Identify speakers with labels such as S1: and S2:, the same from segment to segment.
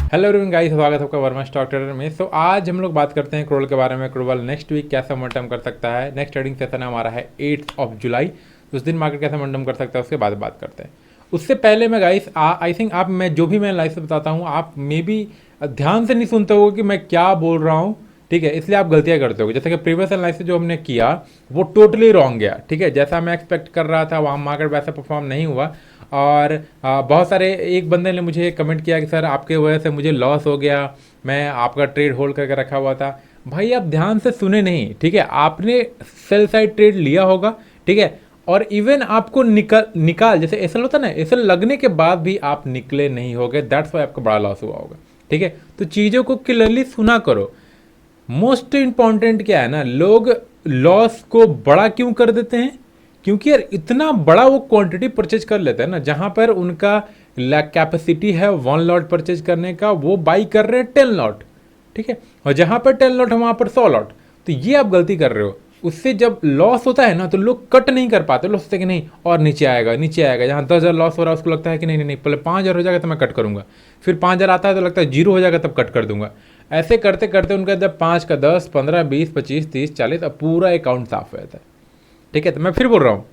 S1: Hello everyone guys, स्वागत है आपका वर्मा स्टॉक ट्रेडर में। सो आज हम लोग बात करते हैं क्रूड के बारे में। क्रूड नेक्स्ट वीक कैसा मोमेंटम कर सकता है। नेक्स्ट ट्रेडिंग सेशन हमारा है 8 जुलाई। उस दिन मार्केट कैसा मोमेंटम कर सकता है उसके बाद बात करते हैं। उससे पहले मैं गाइस आई थिंक आप मैं जो भी मैं लाइव से बताता हूँ आप मे बी ध्यान से नहीं सुनते हो कि मैं क्या बोल रहा हूँ, ठीक है, इसलिए आप गलतियां करते हो। जैसे कि प्रीवियस एनालिसिस जो हमने किया वो टोटली रॉन्ग गया, ठीक है। जैसा मैं एक्सपेक्ट कर रहा था वहाँ मार्केट वैसा परफॉर्म नहीं हुआ। और बहुत सारे एक बंदे ने मुझे कमेंट किया कि सर आपके वजह से मुझे लॉस हो गया, मैं आपका ट्रेड होल्ड करके रखा हुआ था। भाई आप ध्यान से सुने नहीं, ठीक है। आपने सेल साइड ट्रेड लिया होगा, ठीक है, और इवन आपको निकाल जैसे एसल होता ना, एसल लगने के बाद भी आप निकले नहीं होगे, दैट्स वाई आपका बड़ा लॉस हुआ होगा, ठीक है। तो चीज़ों को क्लियरली सुना करो। मोस्ट इंपॉर्टेंट क्या है ना, लोग लॉस को बड़ा क्यों कर देते हैं? क्योंकि यार इतना बड़ा वो क्वांटिटी परचेज कर लेते हैं ना, जहां पर उनका कैपेसिटी है 1 लॉट परचेज करने का, वो बाई कर रहे हैं 10 लॉट, ठीक है। और जहां पर 10 लॉट है वहां पर 100 लॉट। तो ये आप गलती कर रहे हो। उससे जब लॉस होता है ना तो लोग कट नहीं कर पाते। लोग सोचते हैं कि नहीं और नीचे आएगा नीचे आएगा। जहाँ 10,000 लॉस हो रहा है उसको लगता है कि नहीं नहीं नहीं पहले 5,000 हो जाएगा तो मैं कट करूंगा। फिर 5,000 आता है तो लगता है 0 हो जाएगा तब कट कर दूंगा। ऐसे करते करते उनका जब 5 का 10, 15, 20, 25, 30, 40 अब पूरा अकाउंट साफ हो जाता है, ठीक है। तो मैं फिर बोल रहा हूँ,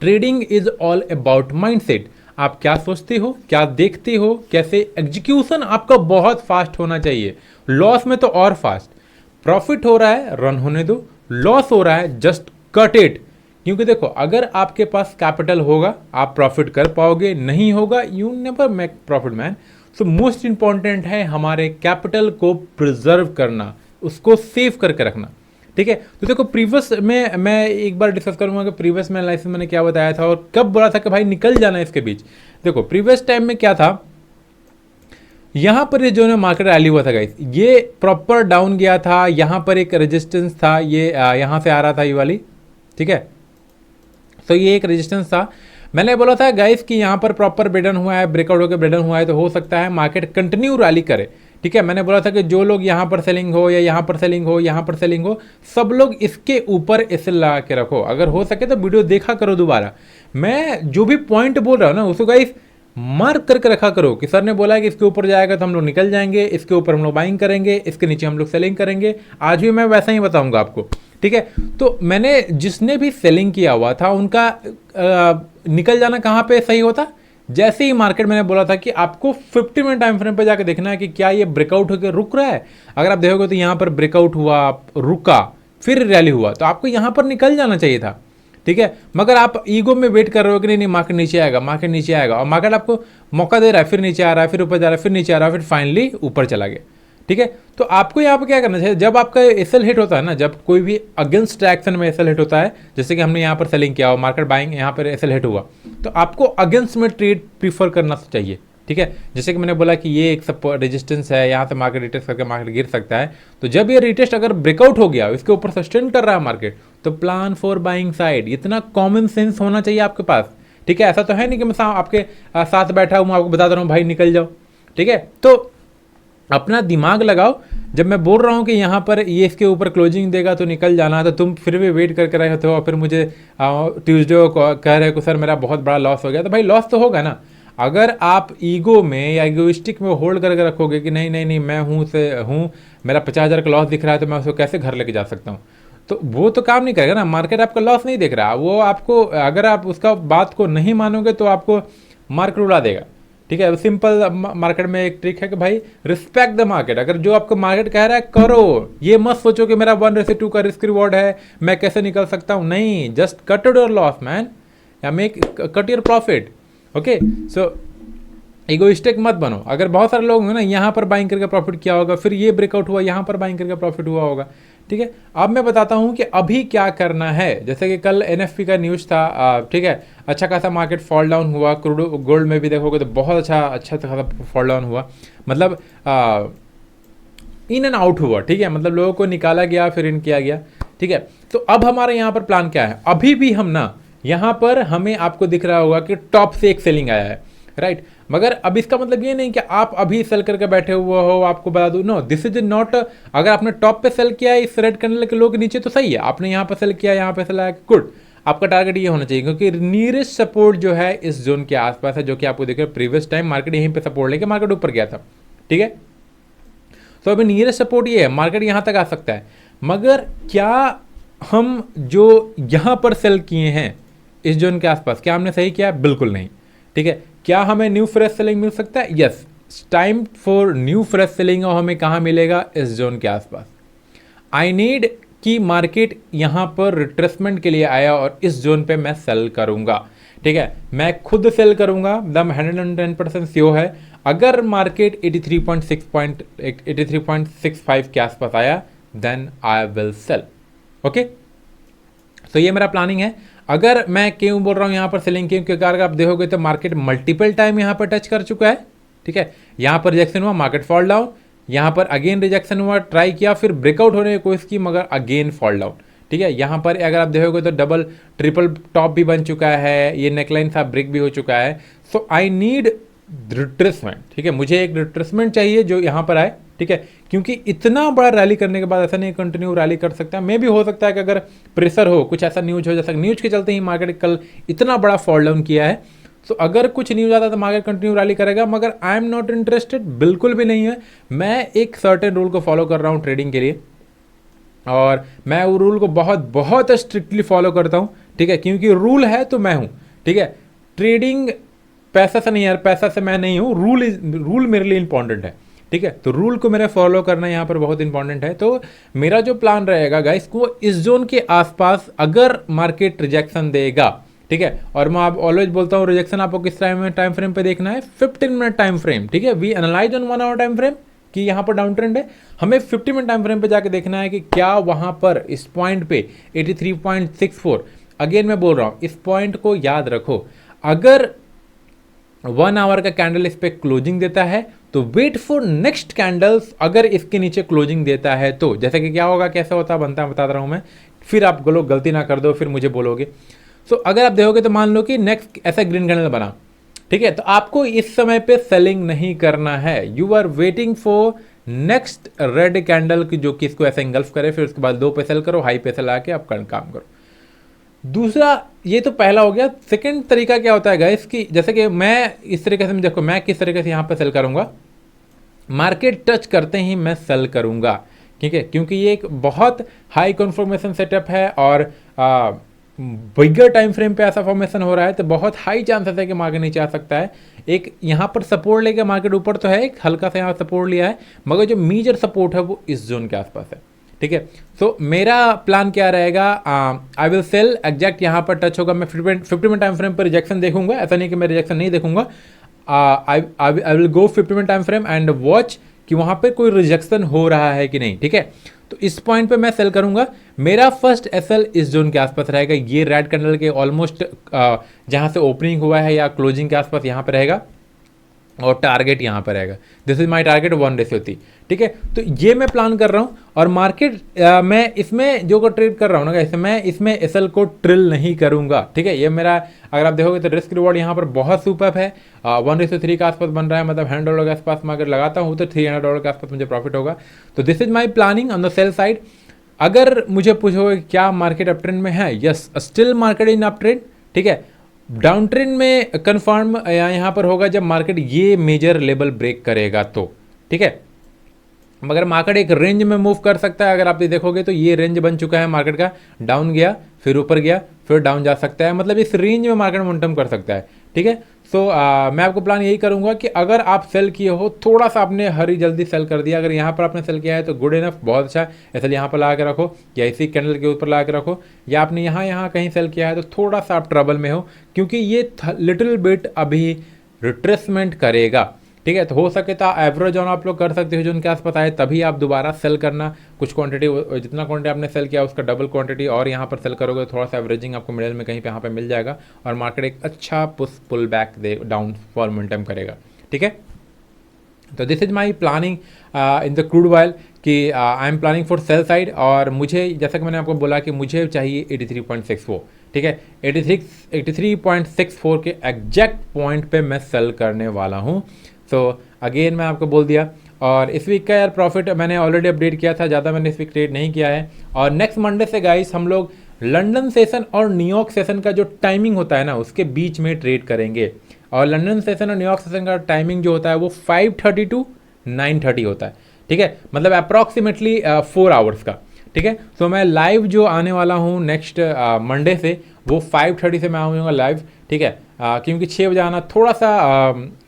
S1: trading is all about mindset. आप क्या सोचते हो, क्या देखते हो, कैसे एग्जीक्यूशन आपका बहुत फास्ट होना चाहिए। लॉस में तो और फास्ट। प्रॉफिट हो रहा है रन होने दो, लॉस हो रहा है जस्ट कट इट। क्योंकि देखो अगर आपके पास कैपिटल होगा आप प्रॉफिट कर पाओगे, नहीं होगा you never make profit man. So most important है हमारे कैपिटल को प्रिजर्व करना, उसको सेव करके रखना, ठीक है। तो देखो प्रीवियस में मैं एक बार डिस्कस करूंगा कि प्रीवियस में एनालिसिस मैंने क्या बताया था और कब बोला था कि भाई निकल जाना है इसके बीच। देखो प्रीवियस टाइम में क्या था, यहां पर ये जो है मार्केट रैली हुआ था गाइस, ये प्रॉपर डाउन गया था। यहां पर एक रेजिस्टेंस था, ये यहां से आ रहा था ये वाली, ठीक है। तो ये एक रेजिस्टेंस था। मैंने बोला था गाइस कि यहां पर प्रॉपर ब्रेडन हुआ है, ब्रेकआउट होकर ब्रेडन हुआ है, तो हो सकता है मार्केट कंटिन्यू रैली करे, ठीक है। मैंने बोला था कि जो लोग यहां पर सेलिंग हो या यहां पर सेलिंग हो यहां पर सेलिंग हो, सब लोग इसके ऊपर एसएल लगा के रखो। अगर हो सके तो वीडियो देखा करो दोबारा। मैं जो भी पॉइंट बोल रहा हूं ना उसको गाइस मार्क करके रखा करो कि सर ने बोला है कि इसके ऊपर जाएगा तो हम लोग निकल जाएंगे, इसके ऊपर हम लोग बाइंग करेंगे, इसके नीचे हम लोग सेलिंग करेंगे। आज भी मैं वैसा ही बताऊंगा आपको, ठीक है। तो मैंने जिसने भी सेलिंग किया हुआ था उनका निकल जाना कहाँ पे सही होता, जैसे ही मार्केट मैंने बोला था कि आपको 50 मिनट टाइम फ्रेम पे जाके देखना है कि क्या ये ब्रेकआउट होकर रुक रहा है। अगर आप देखोगे तो यहाँ पर ब्रेकआउट हुआ, रुका, फिर रैली हुआ, तो आपको यहाँ पर निकल जाना चाहिए था, ठीक है। मगर आप ईगो में वेट कर रहे हो कि नहीं नहीं मार्केट नीचे आएगा, मार्केट नीचे आएगा, और मार्केट आपको मौका दे रहा है, फिर नीचे आ रहा है, फिर ऊपर जा रहा है, फिर नीचे आ रहा है, फिर फाइनली ऊपर चला गया, ठीक है। तो आपको यहाँ पर क्या करना चाहिए, जब आपका एसएल हिट होता है ना, जब कोई भी अगेंस्ट एक्शन में एसएल हिट होता है, जैसे कि हमने यहाँ पर सेलिंग किया और मार्केट बाइंग, यहाँ पर एसएल हिट हुआ, तो आपको अगेंस्ट में ट्रेड प्रीफर करना चाहिए, ठीक है। जैसे कि मैंने बोला कि ये एक सपोर्ट रेजिस्टेंस है, यहाँ से मार्केट रिटेस्ट करके मार्केट गिर सकता है। तो जब ये रिटेस्ट अगर ब्रेकआउट हो गया, इसके ऊपर सस्टेन कर रहा है मार्केट, तो प्लान फॉर बाइंग साइड। इतना कॉमन सेंस होना चाहिए आपके पास, ठीक है। ऐसा तो है नहीं कि मैं आपके साथ बैठा हूँ आपको बता रहा हूँ भाई निकल जाओ, ठीक है। तो अपना दिमाग लगाओ। जब मैं बोल रहा हूँ कि यहाँ पर ये इसके ऊपर क्लोजिंग देगा तो निकल जाना, तो तुम फिर भी वेट करके रहे होते हो और फिर मुझे ट्यूसडे को कह रहे हो सर मेरा बहुत बड़ा लॉस हो गया। तो भाई लॉस तो होगा ना। अगर आप ईगो में या ईगोइस्टिक में होल्ड करके रखोगे कि नहीं नहीं नहीं मैं हूँ से हूँ, मेरा 50,000 का लॉस दिख रहा है तो मैं उसको कैसे घर लेके जा सकता हूँ, तो वो तो काम नहीं करेगा ना। मार्केट आपका लॉस नहीं देख रहा, वो आपको अगर आप उसका बात को नहीं मानोगे तो आपको मार्केट उड़ा देगा, ठीक है। सिंपल मार्केट में एक ट्रिक है कि भाई रिस्पेक्ट द मार्केट। अगर जो आपको मार्केट कह रहा है करो, ये मत सोचो कि मेरा 1:2 का रिस्क रिवॉर्ड है, मैं कैसे निकल सकता हूँ। नहीं, just cut your loss man या make cut your profit, okay. So egoistic मत बनो। अगर बहुत सारे लोग हैं ना यहाँ पर बाइंग करके प्रॉफिट किया होगा, फिर ये ब्रेकआउट हुआ यहाँ पर बाइंग करके प्रॉफिट हुआ होगा, ठीक है। अब मैं बताता हूँ कि अभी क्या करना है। जैसे कि कल एनएफपी का न्यूज़ था, ठीक है, अच्छा खासा मार्केट फॉल डाउन हुआ। क्रूड गोल्ड में भी देखोगे तो बहुत अच्छा खासा फॉल डाउन हुआ, मतलब इन एंड आउट हुआ, ठीक है। मतलब लोगों को निकाला गया फिर इन किया गया, ठीक है। तो अब हमारे यहाँ पर प्लान क्या है, अभी भी हम ना यहाँ पर हमें आपको दिख रहा होगा कि टॉप से एक सेलिंग आया है, राइट। मगर अब इसका मतलब ये नहीं कि आप अभी सेल करके बैठे हुए हो। आपको बता दूं, नो दिस इज नॉट। अगर आपने टॉप पे सेल किया है इस रेड कैंडल के लो के नीचे तो सही है, आपने यहाँ पे सेल किया, यहाँ पे सेल आया, गुड। आपका टारगेट ये होना चाहिए, क्योंकि नियरेस्ट सपोर्ट जो है इस जोन के आसपास है, जो कि आपको देखिए प्रीवियस टाइम मार्केट यहीं पे सपोर्ट लेके मार्केट ऊपर गया था, ठीक है। तो अभी नियरेस्ट सपोर्ट ये है, मार्केट यहाँ तक आ सकता है, मगर क्या हम जो यहाँ पर सेल किए हैं इस जोन के आसपास, क्या हमने सही किया? बिल्कुल नहीं, ठीक है। क्या हमें न्यू फ्रेश सेलिंग मिल सकता है? Yes, time for new fresh selling, और हमें कहाँ मिलेगा? इस जोन के आसपास। आई नीड कि मार्केट यहाँ पर रिट्रेसमेंट के लिए आया और इस जोन पे मैं सेल करूँगा, ठीक है। मैं खुद सेल करूँगा, दम 110% श्योर है। अगर मार्केट 83.65 के आसपास आया then I will sell, okay. तो ये मेरा प्लानिंग है। अगर मैं क्यों बोल रहा हूँ यहाँ पर सेलिंग, क्योंकि अगर आप देखोगे तो मार्केट मल्टीपल टाइम यहाँ पर टच कर चुका है, ठीक है। यहाँ पर रिजेक्शन हुआ, मार्केट फॉल डाउन, यहाँ पर अगेन रिजेक्शन हुआ, ट्राई किया, फिर ब्रेकआउट होने की कोशिश की, मगर अगेन फॉल डाउन, ठीक है। यहाँ पर अगर आप देखोगे तो डबल ट्रिपल टॉप भी बन चुका है, ये नेकलाइन सा ब्रेक भी हो चुका है। सो आई नीड रिट्रेसमेंट, ठीक है। मुझे एक रिट्रेसमेंट चाहिए जो यहाँ पर आए, ठीक है, क्योंकि इतना बड़ा रैली करने के बाद ऐसा नहीं कंटिन्यू रैली कर सकता है। मे भी हो सकता है कि अगर प्रेशर हो, कुछ ऐसा न्यूज हो, जैसा न्यूज के चलते ही मार्केट कल इतना बड़ा फॉल डाउन किया है, तो अगर कुछ न्यूज आता तो मार्केट कंटिन्यू रैली करेगा, मगर आई एम नॉट इंटरेस्टेड, बिल्कुल भी नहीं है। मैं एक सर्टेन रूल को फॉलो कर रहा हूँ ट्रेडिंग के लिए, और मैं वो रूल को बहुत बहुत स्ट्रिक्टली फॉलो करता हूँ, ठीक है, क्योंकि रूल है तो मैं हूँ, ठीक है। ट्रेडिंग पैसा से नहीं यार, पैसा से मैं नहीं हूँ, रूल मेरे लिए इंपॉर्टेंट है, ठीक है। तो रूल को मेरे फॉलो करना यहाँ पर बहुत इंपॉर्टेंट है। तो मेरा जो प्लान रहेगा गाइस, को इस जोन के आसपास अगर मार्केट रिजेक्शन देगा, ठीक है, और मैं आप ऑलवेज बोलता हूँ रिजेक्शन आपको किस टाइम फ्रेम पे देखना है? 15 मिनट टाइम फ्रेम, ठीक है। We analyse on 1 hour time frame कि यहाँ पर डाउन ट्रेंड है, हमें 50 मिनट टाइम फ्रेम पे जाके देखना है कि क्या वहाँ पर इस पॉइंट पे 83.64, अगेन मैं बोल रहा हूँ इस पॉइंट को याद रखो, अगर 1 आवर का कैंडल इस पे क्लोजिंग देता है तो वेट फॉर नेक्स्ट कैंडल्स, अगर इसके नीचे क्लोजिंग देता है तो जैसे कि क्या होगा, कैसे होता बनता है बता रहा हूं मैं, फिर आप लोग गलती ना कर दो, फिर मुझे बोलोगे। सो अगर आप देखोगे तो मान लो कि नेक्स्ट ऐसा ग्रीन कैंडल बना, ठीक है, तो आपको इस समय पे सेलिंग नहीं करना है, you are waiting for next red candle की जो कि इसको ऐसा इंगल्फ करे, फिर उसके बाद लो पे सेल करो, हाई पे सेल आके आप काम करो। दूसरा, ये तो पहला हो गया। सेकंड तरीका क्या होता है गाइस कि जैसे कि मैं इस तरीके से, देखो मैं किस तरीके से यहाँ पे सेल करूँगा, मार्केट टच करते ही मैं सेल करूँगा, ठीक है, क्योंकि ये एक बहुत हाई कन्फर्मेशन सेटअप है और बिगर टाइम फ्रेम पे ऐसा फॉर्मेशन हो रहा है, तो बहुत हाई चांसेस है कि मार्केट नीचे आ सकता है। एक यहाँ पर सपोर्ट लेके मार्केट ऊपर तो है, एक हल्का सा यहाँ सपोर्ट लिया है, मगर जो मेजर सपोर्ट है वो इस जोन के आसपास है, ठीक है। सो मेरा प्लान क्या रहेगा, आई विल सेल एग्जैक्ट यहाँ पर टच होगा, मैं 50 मिनट टाइम फ्रेम पर रिजेक्शन देखूंगा, ऐसा नहीं कि मैं रिजेक्शन नहीं देखूंगा, I will go 50 minute time frame and watch कि वहाँ पर कोई रिजेक्शन हो रहा है कि नहीं, ठीक है। तो इस पॉइंट पे मैं सेल करूंगा। मेरा फर्स्ट एसएल इस जोन के आसपास रहेगा, ये रेड कैंडल के ऑलमोस्ट जहाँ से ओपनिंग हुआ है या क्लोजिंग के आसपास यहाँ पे रहेगा, और टारगेट यहाँ पर रहेगा, दिस इज माय टारगेट 1:3, ठीक है। तो ये मैं प्लान कर रहा हूँ, और मार्केट मैं इसमें जो को ट्रेड कर रहा हूँ ना, मैं इसमें एसएल को ट्रिल नहीं करूँगा, ठीक है। ये मेरा, अगर आप देखोगे तो रिस्क रिवॉर्ड यहाँ पर बहुत सुपर है, 1:3 के आसपास बन रहा है, मतलब $100 के आसपास मैं अगर लगाता हूँ तो $300 के आसपास मुझे प्रॉफिट होगा। तो this is my planning on the sell side. अगर मुझे पूछोगे क्या मार्केट अप ट्रेंड में है, yes still market in up trend, ठीक है। डाउन ट्रेंड में कंफर्म यहाँ पर होगा जब मार्केट ये मेजर लेवल ब्रेक करेगा तो, ठीक है। मगर मार्केट एक रेंज में मूव कर सकता है, अगर आप ये देखोगे तो ये रेंज बन चुका है मार्केट का, डाउन गया फिर ऊपर गया फिर डाउन जा सकता है, मतलब इस रेंज में मार्केट मोमेंटम कर सकता है, ठीक है। सो मैं आपको प्लान यही करूंगा कि अगर आप सेल किए हो, थोड़ा सा आपने हरी जल्दी सेल कर दिया, अगर यहाँ पर आपने सेल किया है तो गुड इनफ, बहुत अच्छा, ऐसे यहाँ पर ला के रखो या इसी कैंडल के ऊपर ला के रखो, या आपने यहाँ कहीं सेल किया है तो थोड़ा सा आप ट्रबल में हो, क्योंकि ये लिटिल बिट अभी रिट्रेसमेंट करेगा, ठीक है। तो हो सके तो एवरेज ऑन आप लोग कर सकते हो जो उनके आसपास आए, तभी आप दोबारा सेल करना, कुछ क्वांटिटी, जितना क्वांटिटी आपने सेल किया उसका डबल क्वांटिटी और यहाँ पर सेल करोगे तो थोड़ा सा एवरेजिंग आपको मिडिल में कहीं पे यहाँ पे मिल जाएगा, और मार्केट एक अच्छा पुल बैक दे, डाउन फॉल मोमेंटम करेगा, ठीक है। तो this is my planning in the crude oil कि I am planning for sell side, और मुझे जैसा कि मैंने आपको बोला कि मुझे चाहिए 83.64, ठीक है। 83.64 के एग्जैक्ट पॉइंट पे मैं सेल करने वाला हूँ। सो अगेन मैं आपको बोल दिया, और इस वीक का यार प्रॉफिट मैंने ऑलरेडी अपडेट किया था, ज़्यादा मैंने इस वीक ट्रेड नहीं किया है। और नेक्स्ट मंडे से गाइस हम लोग लंदन सेशन और न्यूयॉर्क सेशन का जो टाइमिंग होता है ना, उसके बीच में ट्रेड करेंगे, और लंदन सेशन और न्यूयॉर्क सेशन का टाइमिंग जो होता है वो 5:30 to 9:30 होता है, ठीक है, मतलब अप्रॉक्सीमेटली 4 आवर्स का, ठीक है। तो मैं लाइव जो आने वाला हूँ नेक्स्ट मंडे से, वो 5:30 से मैं आऊँगा लाइव, ठीक है। क्योंकि 6 बजे आना थोड़ा सा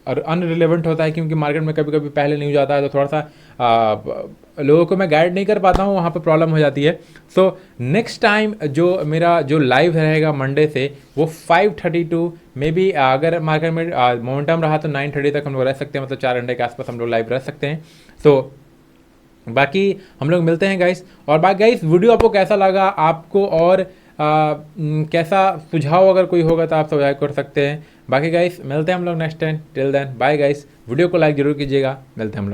S1: अनरिलेवेंट होता है, क्योंकि मार्केट में कभी कभी पहले न्यूज आता है तो थोड़ा सा लोगों को मैं गाइड नहीं कर पाता हूँ, वहाँ पे प्रॉब्लम हो जाती है। सो नेक्स्ट टाइम जो मेरा जो लाइव रहेगा मंडे से, वो 5:30 टू मे बी, अगर मार्केट में मोमेंटम रहा तो 9:30 तक हम लोग रह सकते हैं, मतलब 4 घंटे के आसपास हम लोग लाइव रह सकते हैं। सो बाकी हम लोग मिलते हैं गाइस। और बाकी गाइस, वीडियो आपको कैसा लगा, आपको और कैसा सुझाव अगर कोई होगा तो आप सुझाव कर सकते हैं। बाकी गाइस मिलते हैं हम लोग next time, till then bye guys. Video को लाइक जरूर कीजिएगा, मिलते हैं हम लोग।